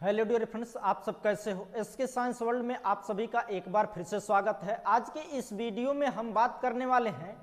Hello dear friends, आप सब कैसे हो। एसके साइंस वर्ल्ड में आप सभी का एक बार फिर से स्वागत है। आज के इस वीडियो में हम बात करने वाले हैं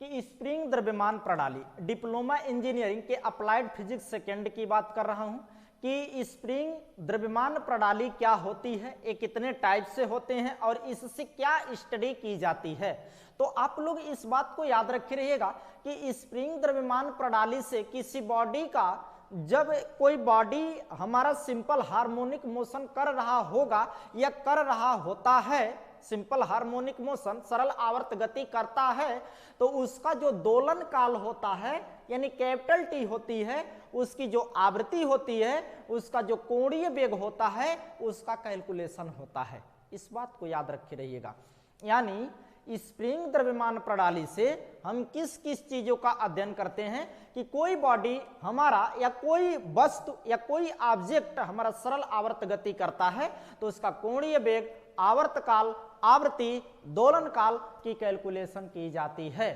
कि स्प्रिंग द्रव्यमान प्रणाली, डिप्लोमा इंजीनियरिंग के अप्लाइड फिजिक्स सेकेंड की बात कर रहा हूं कि स्प्रिंग द्रव्यमान प्रणाली क्या होती है, ये कितने टाइप से होते हैं और इससे क्या स्टडी की जाती है। तो आप लोग इस बात को याद रखे रहिएगा कि स्प्रिंग द्रव्यमान प्रणाली से किसी बॉडी का, जब कोई बॉडी हमारा सिंपल हार्मोनिक मोशन कर रहा होगा या कर रहा होता है, सिंपल हार्मोनिक मोशन सरल आवर्त गति करता है, तो उसका जो दोलन काल होता है यानी कैपिटल टी होती है, उसकी जो आवृत्ति होती है, उसका जो कोणीय वेग होता है, उसका कैलकुलेशन होता है। इस बात को याद रखे रहिएगा। यानी स्प्रिंग द्रव्यमान प्रणाली से हम किस किस चीजों का अध्ययन करते हैं कि कोई बॉडी हमारा या कोई वस्तु या कोई ऑब्जेक्ट हमारा सरल आवर्त गति करता है तो उसका कोणीय वेग, आवर्तकाल, आवृत्ति, दोलन काल की कैलकुलेशन की जाती है।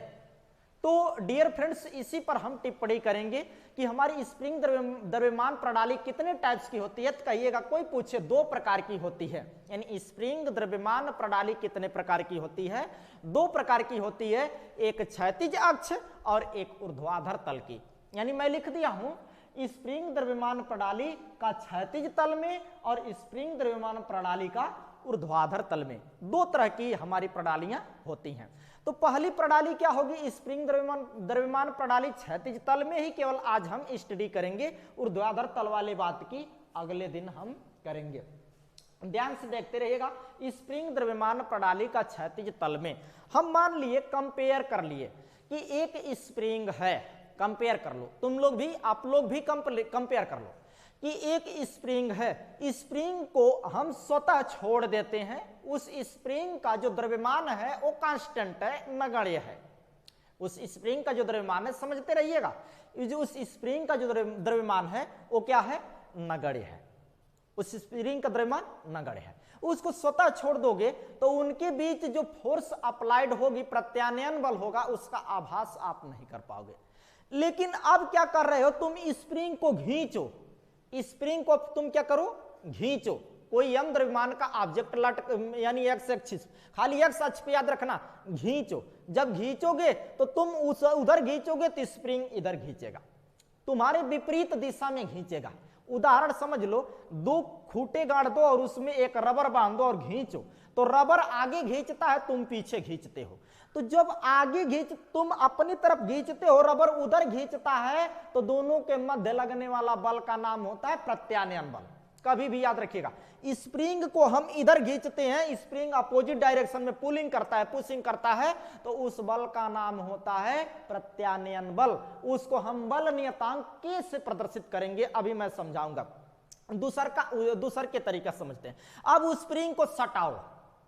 तो डियर फ्रेंड्स, इसी पर हम टिप्पणी करेंगे कि हमारी स्प्रिंग द्रव्यमान प्रणाली कितने टाइप्स की होती है। तो कहिएगा, कोई पूछे 2 प्रकार की होती है, यानी स्प्रिंग द्रव्यमान प्रणाली कितने प्रकार की होती है? 2 प्रकार की होती है, एक क्षैतिज अक्ष और एक ऊर्ध्वाधर तल की। यानी मैं लिख दिया हूं स्प्रिंग द्रव्यमान प्रणाली का क्षैतिज तल में और स्प्रिंग द्रव्यमान प्रणाली का ऊर्ध्वाधर तल में। 2 तरह की हमारी प्रणालियां होती हैं। तो पहली प्रणाली क्या होगी? स्प्रिंग द्रव्यमान प्रणाली क्षैतिज तल में ही केवल आज हम स्टडी करेंगे। ऊर्ध्वाधर तल वाले बात की अगले दिन हम करेंगे। ध्यान से देखते रहिएगा। स्प्रिंग द्रव्यमान प्रणाली का क्षैतिज तल में हम मान लिए, कंपेयर कर लिए कि एक स्प्रिंग है। कंपेयर कर लो, तुम लोग भी, आप लोग भी कंपेयर कर लो कि एक स्प्रिंग है। स्प्रिंग को हम स्वतः छोड़ देते हैं। उस स्प्रिंग का जो द्रव्यमान है वो कांस्टेंट है, नगण्य है। उस स्प्रिंग का जो द्रव्यमान है, समझते रहिएगा, जो उस स्प्रिंग का जो द्रव्यमान है वो क्या है? नगण्य है। उस स्प्रिंग का द्रव्यमान नगण्य है। उसको स्वतः छोड़ दोगे तो उनके बीच जो फोर्स अप्लाइड होगी, प्रत्यानयन बल होगा, उसका आभास आप नहीं कर पाओगे। लेकिन अब क्या कर रहे हो तुम? स्प्रिंग को खींचो। स्प्रिंग को तुम क्या करो? खींचो। कोई यम द्रव्यमान का ऑब्जेक्ट यानी एक्स एक्सिस, खाली एक्स अक्ष पे याद रखना, खींचो। जब खींचोगे तो तुम उधर खींचोगे तो स्प्रिंग इधर खींचेगा, तुम्हारे विपरीत दिशा में खींचेगा। उदाहरण समझ लो, 2 खूंटे गाड़ दो और उसमें एक रबर बांध दो और खींचो, तो रबर आगे खींचता है, तुम पीछे खींचते हो। तो जब आगे तुम अपनी तरफ खींचते हो, रबर उधर खींचता है, तो दोनों के मध्य लगने वाला बल का नाम होता है प्रत्यानयन बल। कभी भी याद रखिएगा, स्प्रिंग को हम इधर खींचते हैं, स्प्रिंग अपोजिट डायरेक्शन में पुलिंग करता है, पुशिंग करता है, तो उस बल का नाम होता है प्रत्यानयन बल। उसको हम बल नियतांक K से प्रदर्शित करेंगे, अभी मैं समझाऊंगा। दूसर के तरीका समझते हैं। अब उस स्प्रिंग को सटाओ।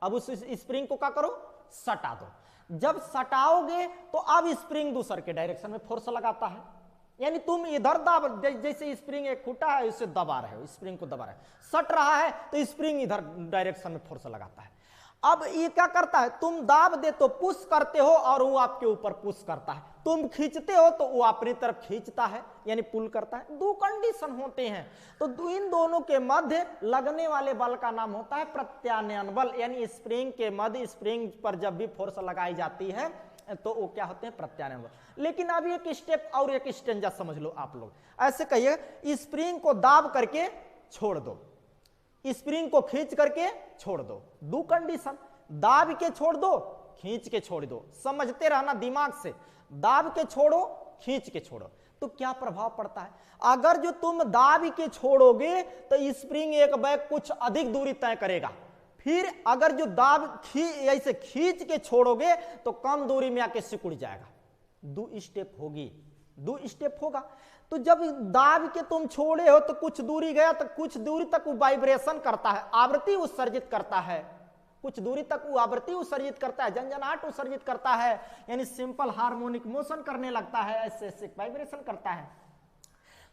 अब उस स्प्रिंग को क्या करो? सटा दो। जब सटाओगे तो अब स्प्रिंग दूसर के डायरेक्शन में फोर्स लगाता है। यानी तुम इधर दाब, जैसे स्प्रिंग एक खूंटा है, इसे दबा रहे हो, स्प्रिंग को दबा रहे हो, सट रहा है तो स्प्रिंग इधर डायरेक्शन में फोर्स लगाता है। अब ये क्या करता है? तुम दाब दे तो पुश करते हो और वो आपके ऊपर पुश करता है। तुम खींचते हो तो वो अपनी तरफ खींचता है, यानी पुल करता है। 2 कंडीशन होते हैं। तो इन दोनों के मध्य लगने वाले बल का नाम होता है प्रत्यानयन बल। यानी स्प्रिंग के मध्य, स्प्रिंग पर जब भी फोर्स लगाई जाती है तो वो क्या होते हैं? प्रत्यानयन बल। लेकिन अब एक स्टेप और एक स्टेंजा समझ लो आप लोग। ऐसे कहिए, स्प्रिंग को दाब करके छोड़ दो, स्प्रिंग को खींच करके छोड़ दो। 2 कंडीशन, दाब के छोड़ दो, खींच के छोड़ दो। समझते रहना दिमाग से, दाब के छोड़ो, खींच के छोड़ो, तो क्या प्रभाव पड़ता है? अगर जो तुम दाब के छोड़ोगे तो स्प्रिंग एक बैग कुछ अधिक दूरी तय करेगा। फिर अगर जो दाब ऐसे खींच के छोड़ोगे तो कम दूरी में आके सिकुड़ जाएगा। 2 स्टेप होगी, 2 स्टेप होगा। तो जब दाब के तुम छोड़े हो तो कुछ दूरी गया, तो कुछ दूरी तक वो वाइब्रेशन करता है, आवृत्ति उत्सर्जित करता है। कुछ दूरी तक वो आवृत्ति उत्सर्जित करता है, झंझनाहट उत्सर्जित करता है, यानी सिंपल हार्मोनिक मोशन करने लगता है, ऐसे वाइब्रेशन करता है।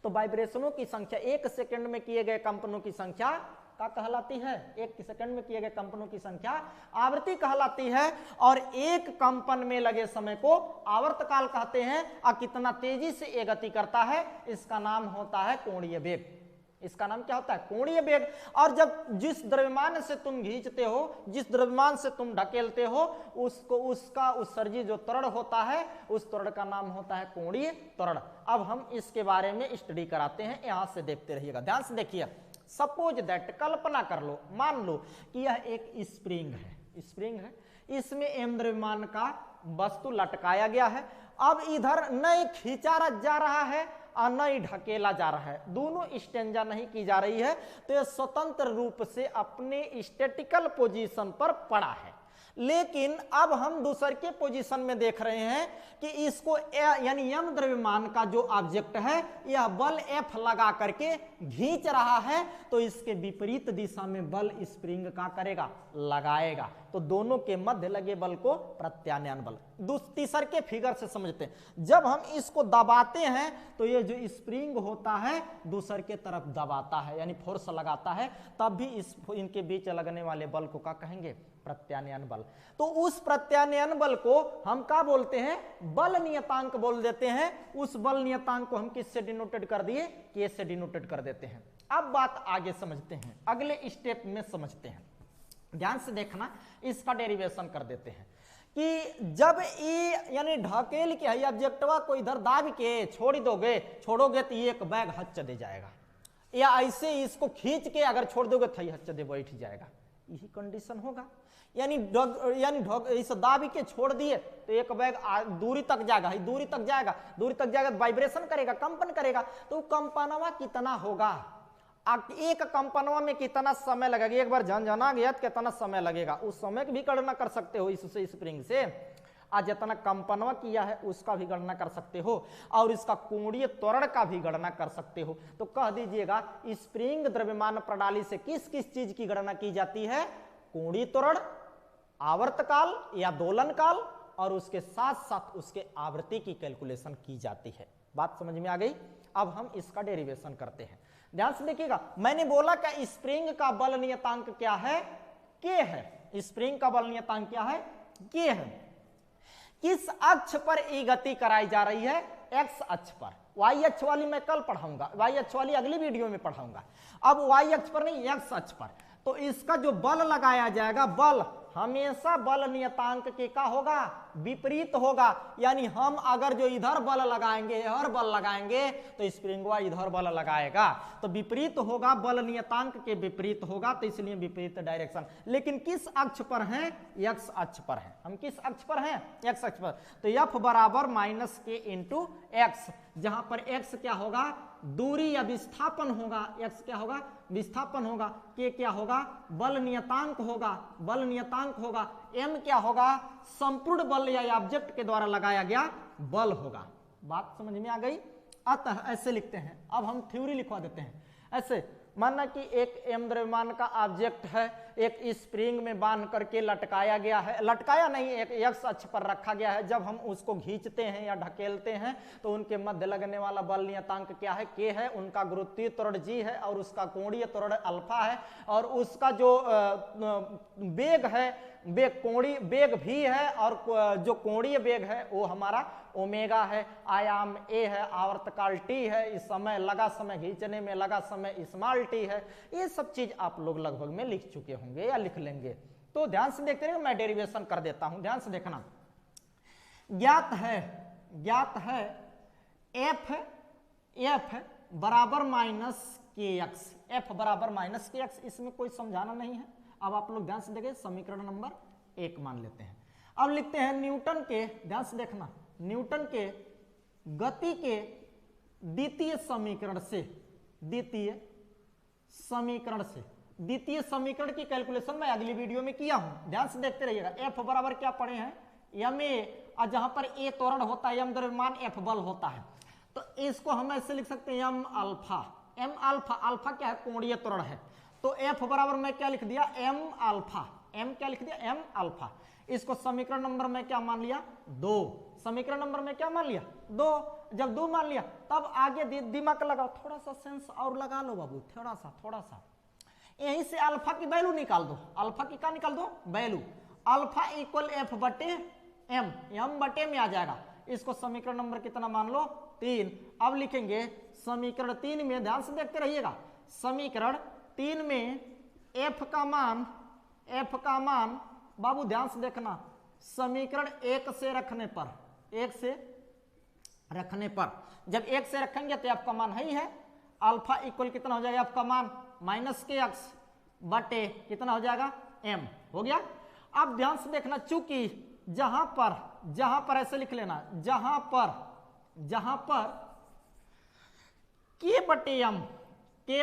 तो वाइब्रेशनों की संख्या 1 सेकंड में किए गए कंपनों की संख्या क्या कहलाती है? 1 सेकंड में किए गए कंपनों की संख्या आवृत्ति कहलाती है। और एक कंपन में लगे समय को आवर्तकाल कहते हैं। और कितना तेजी से ये गति करता है, इसका नाम होता है कोणीय वेग। इसका नाम क्या होता है? कोणीय वेग। और जब जिस द्रव्यमान से तुम खींचते हो, जिस द्रव्यमान से तुम ढकेलते हो, उसको उसका उत्सर्जित जो त्वरण होता है, उस त्वरण का नाम होता है कोणीय त्वरण। अब हम इसके बारे में स्टडी कराते हैं, यहां से देखते रहिएगा, ध्यान से देखिए। सपोज दैट, कल्पना कर लो, मान लो कि यह एक स्प्रिंग है, स्प्रिंग है, इसमें m द्रव्यमान का वस्तु लटकाया गया है। अब इधर न खींचा जा रहा है और न ही ढकेला जा रहा है, दोनों स्टेंजा नहीं की जा रही है, तो यह स्वतंत्र रूप से अपने स्टैटिकल पोजीशन पर पड़ा है। लेकिन अब हम दूसर के पोजीशन में देख रहे हैं कि इसको यानी m द्रव्यमान का जो ऑब्जेक्ट है यह बल F लगा करके खींच रहा है, तो इसके विपरीत दिशा में बल स्प्रिंग का करेगा, लगाएगा। तो दोनों के मध्य लगे बल को प्रत्यानयन बल। तीसर के फिगर से समझते हैं, जब हम इसको दबाते हैं तो ये जो स्प्रिंग होता है दूसर के तरफ दबाता है, यानी फोर्स लगाता है, तब भी इनके बीच लगने वाले बल को क्या कहेंगे? प्रत्यानयन बल। तो उस प्रत्यानयन बल को हम क्या बोलते हैं? बल नियतांक बोल देते हैं। उस बल नियतांक को हम किससे डिनोटेड कर दिए? के से डिनोटेड कर देते हैं। अब बात आगे समझते हैं, अगले स्टेप में समझते हैं, ध्यान से देखना, इसका डेरिवेशन कर देते हैं कि जब ये यानी ढकेल के है ऑब्जेक्टवा को इधर दाब के छोड़ोगे तो ये एक बैग हच्च दे जाएगा, या ऐसे इसको खींच के अगर छोड़ दोगे तो हच्च दे बैठ जाएगा, यही कंडीशन होगा। यानी इस दाब के छोड़ दिए तो एक बैग दूरी तक जाएगा, दूरी तक जाएगा, वाइब्रेशन करेगा, कंपन करेगा। तो कंपनवा कितना होगा? एक कंपनवा में कितना समय लगेगा? एक बार झनझना गया तो कितना समय लगेगा, उस समय की भी गणना कर सकते हो इससे, स्प्रिंग से। आज जितना कंपनवा किया है उसका भी गणना कर सकते हो, और इसका कोणीय त्वरण का भी गणना कर सकते हो। तो कह दीजिएगा स्प्रिंग द्रव्यमान प्रणाली से किस किस चीज की गणना की जाती है? कोणीय त्वरण, आवर्तकाल या दोलन काल, और उसके साथ साथ उसके आवृत्ति की कैलकुलेशन की जाती है। बात समझ में आ गई? अब हम इसका डेरिवेशन करते हैं, ध्यान से देखिएगा। मैंने बोला कि स्प्रिंग का बल नियतांक क्या है? के है। स्प्रिंग का बल नियतांक क्या है? के है। किस अक्ष पर ये गति कराई जा रही है? एक्स अक्ष पर। वाई अक्ष वाली मैं कल पढ़ाऊंगा, वाई अक्ष वाली अगली वीडियो में पढ़ाऊंगा। अब वाई अक्ष पर नहीं, एक्स अक्ष पर। तो इसका जो बल लगाया जाएगा, बल हमेशा बल नियतांक के का होगा? विपरीत होगा। यानी हम अगर जो इधर बल लगाएंगे, इधर बल लगाएंगे, तो स्प्रिंगवा इधर बल लगाएगा, तो विपरीत होगा, बल नियतांक के विपरीत होगा, तो इसलिए विपरीत डायरेक्शन। लेकिन किस अक्ष पर है? एक्स अक्ष पर है। हम किस अक्ष पर हैं? एक्स अक्ष पर। तो एफ बराबर माइनस के इंटू एक्स, जहां पर एक्स क्या होगा? दूरी या विस्थापन होगा। एक्स क्या होगा? विस्थापन होगा। के क्या होगा? बल नियतांक होगा, बल नियतांक होगा। एम क्या होगा? संपूर्ण बल या ऑब्जेक्ट के द्वारा लगाया गया बल होगा। बात समझ में आ गई? अतः ऐसे लिखते हैं। अब हम थ्योरी लिखवा देते हैं ऐसे। माना कि एक एम द्रव्यमान का ऑब्जेक्ट है, एक स्प्रिंग में बांध करके लटकाया गया है, लटकाया नहीं, एक एक्स अक्ष पर रखा गया है। जब हम उसको खींचते हैं या ढकेलते हैं तो उनके मध्य लगने वाला बल नियतांक क्या है? के है। उनका गुरुत्वीय त्वरण जी है और उसका कोणीय त्वरण अल्फा है, और उसका जो वेग है, वेग कोणीय वेग भी है, और जो कोणीय वेग है वो हमारा ओमेगा है। आयाम ए है, आवर्तकाल टी है, इस समय लगा समय खींचने में लगा समय स्मॉल टी है। ये सब चीज आप लोग लगभग में लिख चुके होंगे या लिख लेंगे। तो ध्यान से देखते रहिए, मैं डेरिवेशन कर देता हूं, ध्यान से देखना। ज्ञात है एफ बराबर माइनस के एक्स, एफ बराबर माइनस के एक्स, इसमें कोई समझाना नहीं है। अब आप लोग ध्यान से देखिए, समीकरण नंबर 1 मान लेते हैं। अब लिखते हैं न्यूटन के, ध्यान से देखना, न्यूटन के गति के द्वितीय समीकरण से, द्वितीय समीकरण की कैलकुलेशन मैं अगली वीडियो में किया हूं, ध्यान से देखते रहिएगा। एफ बराबर क्या पढ़े हैं? एम ए, और जहां पर ए त्वरण होता है, एम द्रव्यमान, एफ बल होता है। तो इसको हम ऐसे लिख सकते हैं M alpha. M alpha, alpha क्या है? कोणीय त्वरण है। तो एफ बराबर मैं क्या लिख दिया? M alpha. एम क्या लिख दिया? M alpha. इसको समीकरण नंबर में क्या मान लिया? 2। समीकरण नंबर में क्या मान लिया? 2। जब 2 मान लिया तब आगे दिमाग लगाओ, थोड़ा सा सेंस और लगा लो बाबू, थोड़ा सा। यहीं से अल्फा की वैल्यू निकाल दो। अल्फा की क्या निकाल दो? वैल्यू। अल्फा इक्वल एफ बटे एम, एम बटे में आ जाएगा। इसको समीकरण नंबर कितना मान लो? 3। अब लिखेंगे समीकरण 3 में, ध्यान से देखते रहिएगा, समीकरण 3 में f का मान बाबू ध्यान से देखना, समीकरण 1 से रखने पर जब 1 से रखेंगे तो f का मान है ही है, अल्फा इक्वल कितना हो जाएगा, f का मान -kx बटे कितना हो जाएगा, m हो गया। अब ध्यान से देखना, चूंकि जहां पर ऐसे लिख लेना, जहां पर k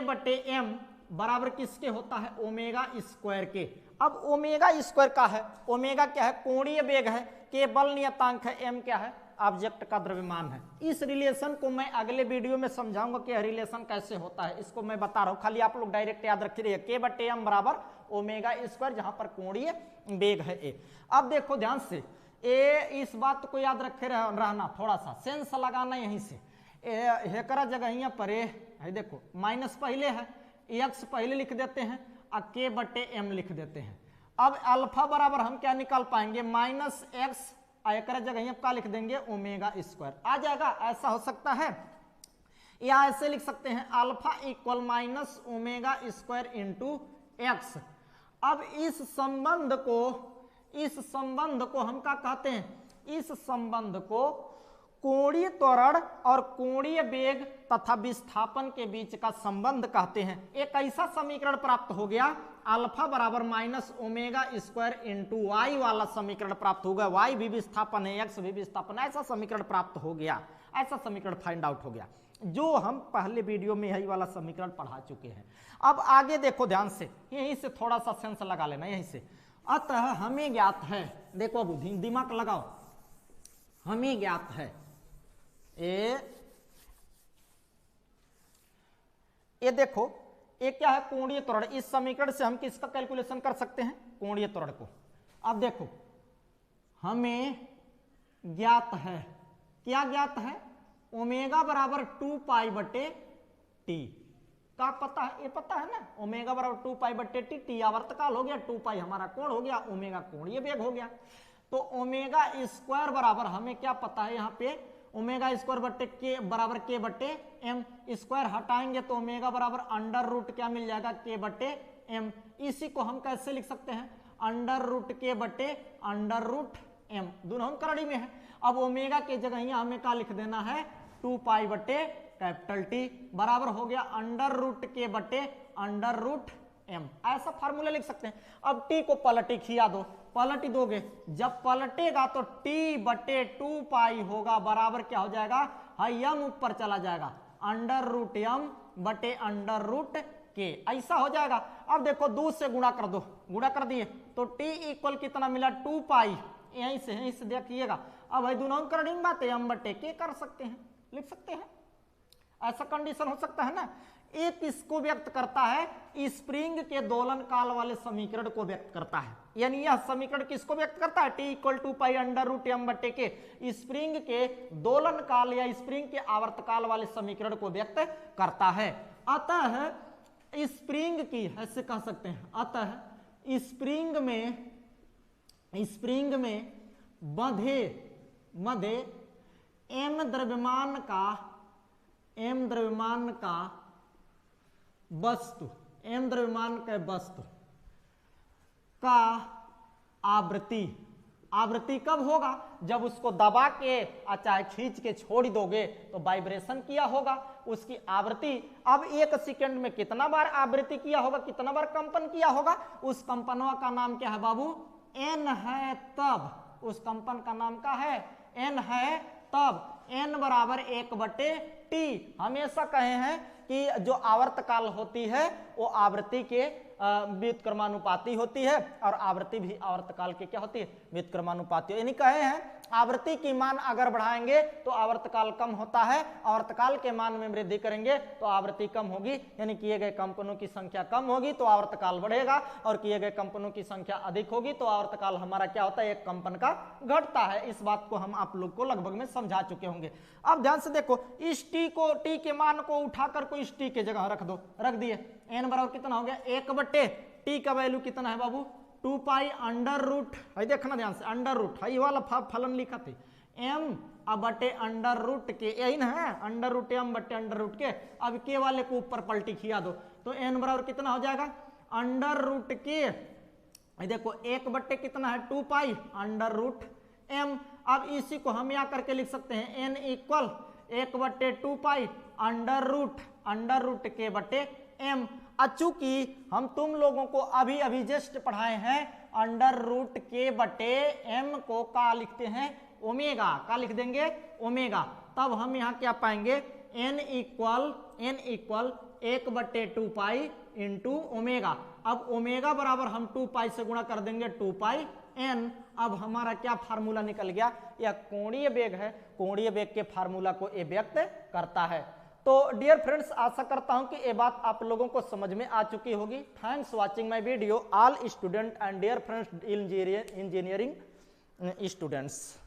बटे m बराबर किसके होता है, ओमेगा स्क्वायर के। अब ओमेगा स्क्वायर का है, ओमेगा क्या है, कोणीय वेग है, k बल नियतांक है, m क्या है, ऑब्जेक्ट का द्रव्यमान है। इस रिलेशन को मैं अगले वीडियो में समझाऊंगा कि रिलेशन कैसे होता है, इसको मैं बता रहा हूं, खाली आप लोग डायरेक्ट याद रखिए, k बटे m बराबर ओमेगा स्क्वायर, जहां पर कोणीय वेग है a। अब देखो ध्यान से, इस बात को याद रखे रहना, थोड़ा सा सेंस लगाना यहीं से, हेकरा जगह यहाँ पर है, देखो माइनस पहले है, x पहले लिख देते हैं और k बटे m लिख देते हैं। अब अल्फा बराबर हम क्या निकाल पाएंगे, -x, एक जगह यहाँ क्या लिख देंगे, ओमेगा स्क्वायर आ जाएगा। ऐसा हो सकता है, या ऐसे लिख सकते हैं, alpha equal minus omega square into x. अब इस संबंध को हम क्या कहते हैं, इस संबंध को कोणीय त्वरण और कोणीय वेग तथा विस्थापन के बीच का संबंध कहते हैं। एक ऐसा समीकरण प्राप्त हो गया, अल्फा बराबर minus omega square into Y वाला समीकरण प्राप्त हो गया, वाई भी विस्थापन है, एक्स भी विस्थापन, ऐसा समीकरण प्राप्त हो गया, ऐसा समीकरण फाइंड आउट हो गया, जो हम पहले वीडियो में यही वाला समीकरण पढ़ा चुके हैं। अब आगे देखो ध्यान से, यहीं से थोड़ा सा सेंस लगा लेना, यहीं से, अतः हमें ज्ञात है, देखो अब दिमाग लगाओ, हमें ज्ञात है ये देखो, ये क्या है, कोणीय त्वरण। इस समीकरण से हम किसका कैलकुलेशन कर सकते हैं, कोणीय त्वरण को। अब देखो, हमें ज्ञात है, क्या ज्ञात है, ओमेगा बराबर 2 पाई बटे टी का पता है, ये पता है ना, ओमेगा बराबर 2 पाई बटे टी, टी आवर्तकाल हो गया, 2 पाई हमारा कोण हो गया, ओमेगा कोणीय वेग हो गया। तो ओमेगा स्क्वायर बराबर हमें क्या पता है, यहाँ पे ओमेगा स्क्वायर बटे के बराबर के बटे एम, स्क्वायर हटाएंगे तो ओमेगा बराबर अंडर रूट क्या मिल जाएगा, के बटे एम। इसी को हम कैसे लिख सकते हैं, अंडर रूट के बटे अंडर रूट एम, दोनों हम करड़ी में है। अब ओमेगा के जगह यहाँ हमें क्या लिख देना है, 2 पाई बटे कैपिटल टी बराबर हो गया अंडर रूट के बटे अंडर रूट एम, ऐसा फार्मूला लिख सकते हैं। अब टी को पलटी खिया दो, पलटी दोगे, जब पलटेगा तो टी बटे 2 पाई होगा, बराबर क्या हो जाएगा, यम ऊपर चला जाएगा, अंडर रूट यम बटे अंडर रूट के, ऐसा हो जाएगा। अब देखो 2 से गुणा कर दो, गुणा कर दिए तो टी इक्वल कितना मिला, 2 पाई, यहीं से देखिएगा। अब भाई दोनों करनी बात है, यम बटे के कर सकते हैं, लिख सकते हैं, ऐसा कंडीशन हो सकता है ना। एक इसको व्यक्त करता है, स्प्रिंग के दोलन काल वाले समीकरण को व्यक्त करता है, यानी यह समीकरण किसको व्यक्त करता है, T equal 2 pi under root M बटे के, स्प्रिंग के दोलन काल या स्प्रिंग के आवर्तकाल वाले समीकरण को व्यक्त करता है। अतः स्प्रिंग की, ऐसे कह सकते हैं, अतः स्प्रिंग में बंधे एम द्रव्यमान का वस्तु का आवृत्ति कब होगा, जब उसको दबा के चाहे खींच के छोड़ दोगे तो वाइब्रेशन किया होगा, उसकी आवृत्ति। अब 1 सेकंड में कितना बार आवृत्ति किया होगा, कितना बार कंपन किया होगा, उस कंपनवा का नाम क्या है बाबू, एन है तब, उस कंपन का नाम क्या है, एन है तब, एन बराबर 1 बटे टी। हमेशा कहे हैं कि जो आवर्तकाल होती है वो आवृत्ति के व्युत्क्रमानुपाती होती है, और आवृत्ति भी आवर्तकाल की क्या होती है, व्युत्क्रमानुपाती। यानी कहे हैं आवृत्ति की मान अगर बढ़ाएंगे तो आवर्तकाल कम होता है, आवर्तकाल के मान में वृद्धि करेंगे तो आवृत्ति कम होगी, यानी किए गए कंपनों की संख्या कम होगी तो आवर्तकाल बढ़ेगा, और किए गए कंपनों की संख्या अधिक होगी तो आवर्तकाल हमारा क्या होता है, एक कंपन का घटता है। इस बात को हम आप लोग को लगभग में समझा चुके होंगे। अब ध्यान से देखो, इस टी के मान को उठाकर को इस टी के जगह रख दो, रख दिए, एन बराबर कितना हो गया, 1 बटे टी का वैल्यू कितना है बाबू, 2 पाई अंडर रूट, देखना ध्यान से, अंडर रूट, ये वाला फलन लिखा थे, एम अब बटे अंडर रूट के, यही ना है, अंडर रूट m बटे अंडर रूट के। अब के वाले को ऊपर पलटी खिया दो तो n बराबर कितना हो जाएगा, अंडर रूट के, देखो एक बट्टे कितना है 2 पाई अंडर रूट m। अब इसी को हम यहाँ करके लिख सकते हैं n इक्वल 1 बट्टे 2 पाई अंडर रूट के बट्टे m। चूंकि हम तुम लोगों को अभी अभी जस्ट पढ़ाए हैं अंडर रूट के बटे m को का लिखते हैं ओमेगा, का लिख देंगे ओमेगा। तब हम यहाँ क्या पाएंगे n इक्वल 1 बट्टे 2 पाई इंटू ओमेगा। अब ओमेगा बराबर हम 2 पाई से गुणा कर देंगे 2 पाई n। अब हमारा क्या फार्मूला निकल गया, यह कोणीय वेग है, कोणीय वेग के फार्मूला को ये व्यक्त करता है। तो डियर फ्रेंड्स, आशा करता हूं कि ये बात आप लोगों को समझ में आ चुकी होगी। Thanks watching my video all student and dear friends engineering students.